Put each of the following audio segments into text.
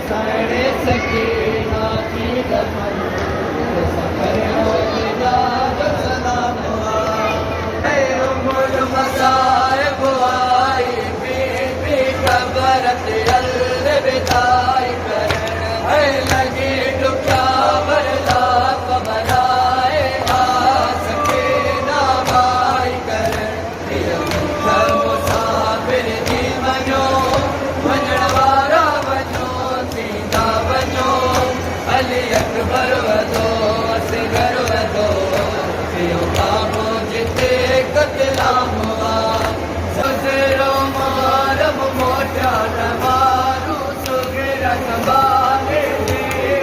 साइणे सकीना की दफन सफर मिलाद सलाम है उमर मसाइब आई बीबी कबरत अलविदाई करण है लगी डुका बरला बनाए आ सकीना भाई करण मुसाफिर जी वञो वञण वारा वञो सीधा वञो अली अकबर वधो असगर वधो थियो बाबो जिते कतलाम हुआ सजरो मारम मोटा नवारू सुगिर संभाले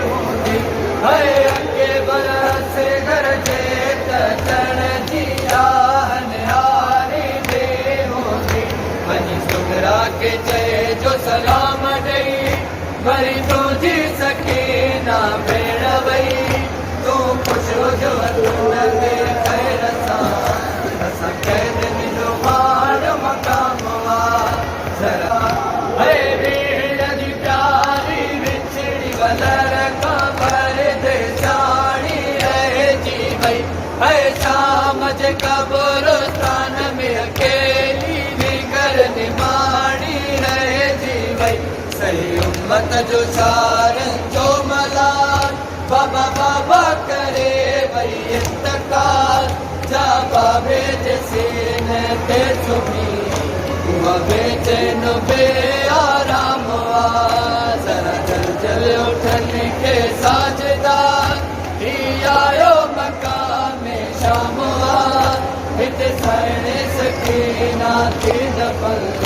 होंदी है अके बरस घर जे तण जी आहन हारी दे होंदी वञी सुगरा के चए जो सलाम ॾेई वरी तुंहिंजी सकीना भेण वई तूं ख़ुशि हुज खैर सां असां कैदनि जो माण मक़ाम जरा है भेण जी प्यारी विछड़ी वलर खां परदे चाणी रहिजी वई है शाम जे कब्रिस्तान में अकेली निगर निमाणी रहिजी वई सही उम्मत जो सारन जो मलाल बाबा बाबा करे वई इंतकाल जा बाबे जे सीने ते सुमी हुआ बेचैन बे आराम जरा जल जल उठन के साजदार ही आयो मकाम शाम हिते साइणे सकीना थी दफन